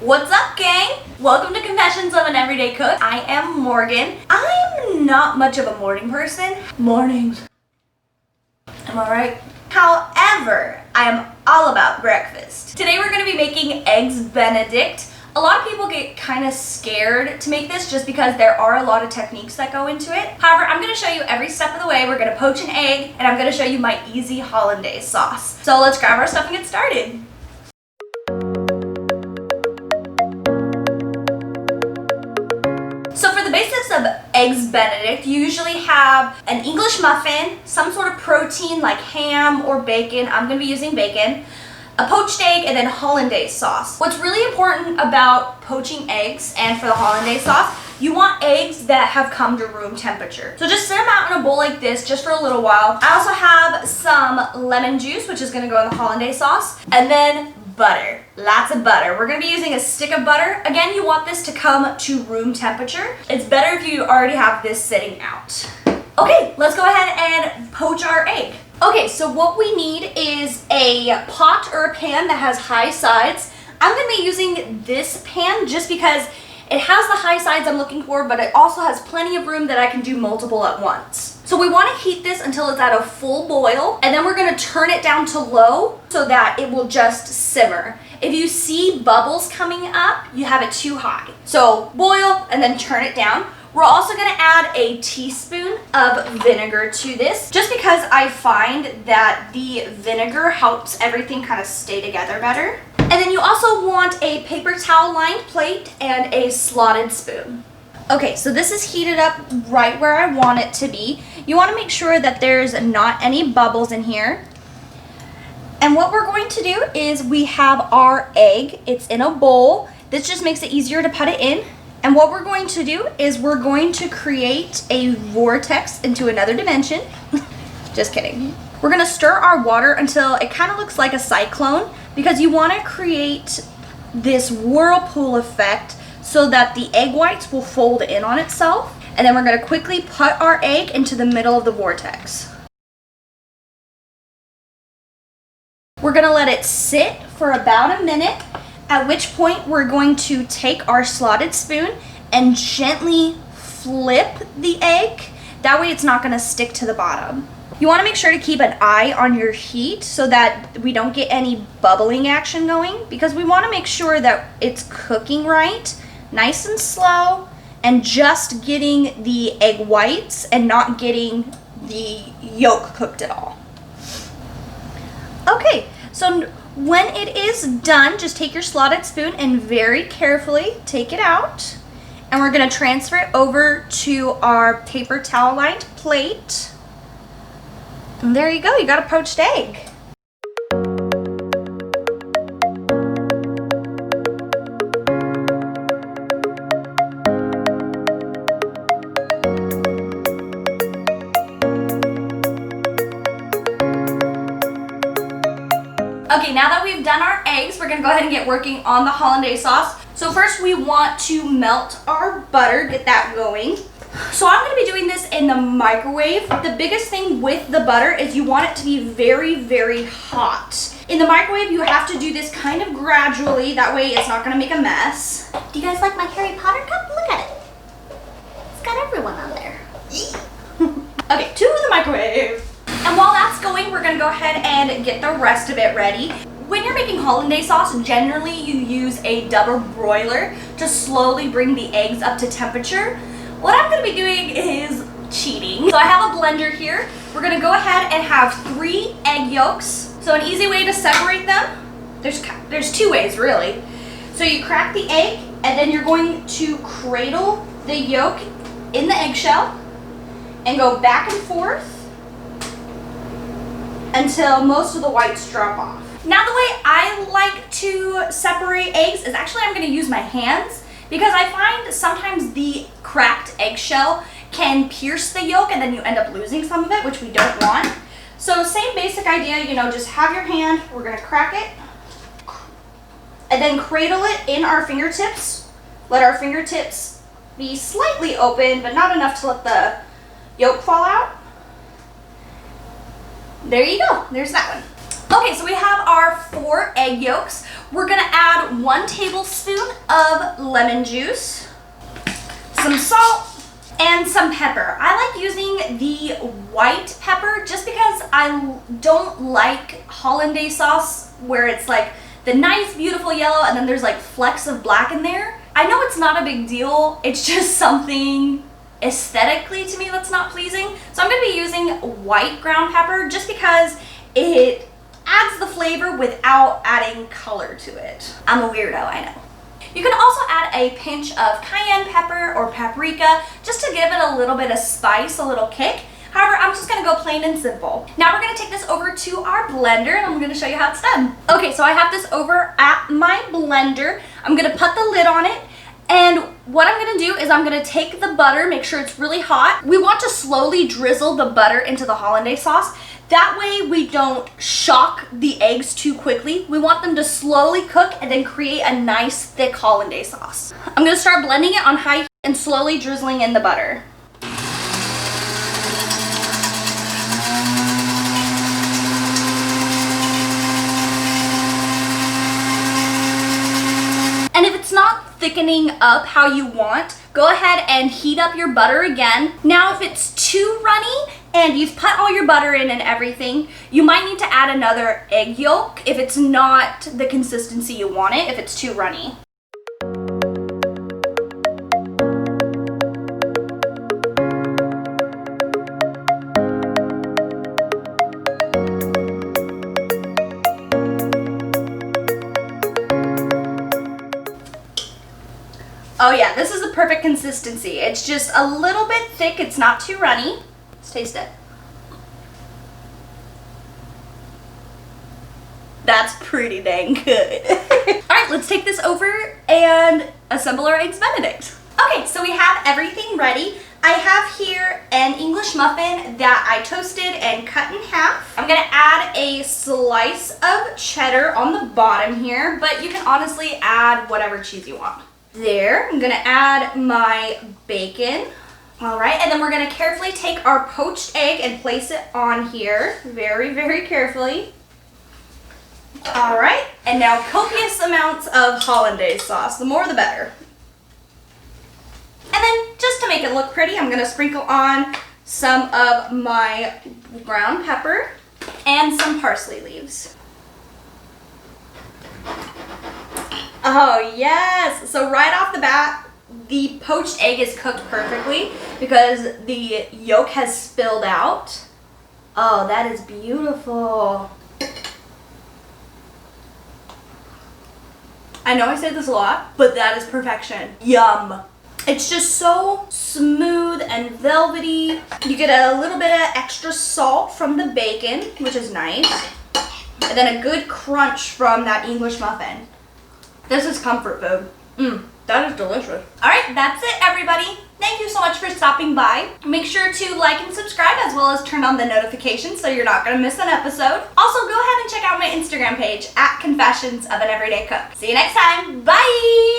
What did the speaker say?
What's up, gang? Welcome to Confessions of an Everyday Cook. I am Morgan. I'm not much of a morning person. Mornings. Am I right? However, I am all about breakfast. Today we're going to be making Eggs Benedict. A lot of people get kind of scared to make this just because there are a lot of techniques that go into it. However, I'm going to show you every step of the way. We're going to poach an egg and I'm going to show you my easy hollandaise sauce. So let's grab our stuff and get started. So for the basics of Eggs Benedict, you usually have an English muffin, some sort of protein like ham or bacon. I'm going to be using bacon. A poached egg, and then hollandaise sauce. What's really important about poaching eggs and for the hollandaise sauce, you want eggs that have come to room temperature. So just set them out in a bowl like this just for a little while. I also have some lemon juice, which is gonna go in the hollandaise sauce, and then butter. Lots of butter. We're gonna be using a stick of butter. Again, you want this to come to room temperature. It's better if you already have this sitting out. Okay, let's go ahead and poach our egg. Okay, so what we need is a pot or a pan that has high sides. I'm going to be using this pan just because it has the high sides I'm looking for, but it also has plenty of room that I can do multiple at once. So we want to heat this until it's at a full boil, and then we're going to turn it down to low so that it will just simmer. If you see bubbles coming up, you have it too high. So boil and then turn it down. We're also going to add a teaspoon of vinegar to this, just because I find that the vinegar helps everything kind of stay together better. And then you also want a paper towel lined plate and a slotted spoon. Okay, so this is heated up right where I want it to be. You want to make sure that there's not any bubbles in here. And what we're going to do is we have our egg. It's in a bowl. This just makes it easier to put it in. And what we're going to do is we're going to create a vortex into another dimension. Just kidding. We're going to stir our water until it kind of looks like a cyclone, because you want to create this whirlpool effect so that the egg whites will fold in on itself. And then we're going to quickly put our egg into the middle of the vortex. We're going to let it sit for about a minute, at which point we're going to take our slotted spoon and gently flip the egg. That way it's not going to stick to the bottom. You want to make sure to keep an eye on your heat so that we don't get any bubbling action going, because we want to make sure that it's cooking right, nice and slow, and just getting the egg whites and not getting the yolk cooked at all. Okay, so when it is done, just take your slotted spoon and very carefully take it out. And we're going to transfer it over to our paper towel lined plate. And there you go, you got a poached egg. Okay, now that we've done our eggs, we're going to go ahead and get working on the hollandaise sauce. So first we want to melt our butter, get that going. So I'm going to be doing this in the microwave. The biggest thing with the butter is you want it to be very, very hot. In the microwave, you have to do this kind of gradually. That way it's not going to make a mess. Do you guys like my Harry Potter cup? Look at it. It's got everyone on there. Okay, to the microwave. And while that's going, we're going to go ahead and get the rest of it ready. When you're making hollandaise sauce, generally you use a double broiler to slowly bring the eggs up to temperature. What I'm going to be doing is cheating. So I have a blender here. We're going to go ahead and have 3 egg yolks. So an easy way to separate them, there's 2 ways really. So you crack the egg, and then you're going to cradle the yolk in the eggshell and go back and forth until most of the whites drop off. Now the way I like to separate eggs is actually I'm going to use my hands, because I find sometimes the cracked eggshell can pierce the yolk and then you end up losing some of it, which we don't want. So same basic idea, you know, just have your hand, we're going to crack it, and then cradle it in our fingertips. Let our fingertips be slightly open, but not enough to let the yolk fall out. There you go, there's that one. Okay, so we have our 4 egg yolks. We're gonna add 1 tablespoon of lemon juice, some salt, and some pepper. I like using the white pepper just because I don't like Hollandaise sauce where it's like the nice beautiful yellow and then there's like flecks of black in there. I know it's not a big deal, it's just something aesthetically to me that's not pleasing. So I'm gonna be using white ground pepper just because it adds the flavor without adding color to it. I'm a weirdo, I know. You can also add a pinch of cayenne pepper or paprika just to give it a little bit of spice, a little kick. However, I'm just gonna go plain and simple. Now we're gonna take this over to our blender and I'm gonna show you how it's done. Okay, so I have this over at my blender. I'm gonna put the lid on it, and what I'm gonna do is I'm gonna take the butter, make sure it's really hot. We want to slowly drizzle the butter into the Hollandaise sauce. That way we don't shock the eggs too quickly. We want them to slowly cook and then create a nice thick Hollandaise sauce. I'm gonna start blending it on high heat and slowly drizzling in the butter. And if it's not thickening up how you want, go ahead and heat up your butter again. Now if it's too runny and you've put all your butter in and everything, you might need to add another egg yolk if it's not the consistency you want it, if it's too runny. Oh yeah, this is the perfect consistency. It's just a little bit thick, it's not too runny. Let's taste it. That's pretty dang good. Alright, let's take this over and assemble our Eggs Benedict. Okay, so we have everything ready. I have here an English muffin that I toasted and cut in half. I'm gonna add a slice of cheddar on the bottom here, but you can honestly add whatever cheese you want. There, I'm gonna add my bacon. All right, and then we're gonna carefully take our poached egg and place it on here, very, very carefully. All right, and now copious amounts of Hollandaise sauce, the more the better. And then just to make it look pretty, I'm gonna sprinkle on some of my ground pepper and some parsley leaves. Oh yes, so right off the bat, the poached egg is cooked perfectly because the yolk has spilled out. Oh, that is beautiful. I know I say this a lot, but that is perfection. Yum. It's just so smooth and velvety. You get a little bit of extra salt from the bacon, which is nice. And then a good crunch from that English muffin. This is comfort food. That is delicious. All right, that's it, everybody. Thank you so much for stopping by. Make sure to like and subscribe as well as turn on the notifications so you're not gonna miss an episode. Also, go ahead and check out my Instagram page at Confessions of an Everyday Cook. See you next time. Bye.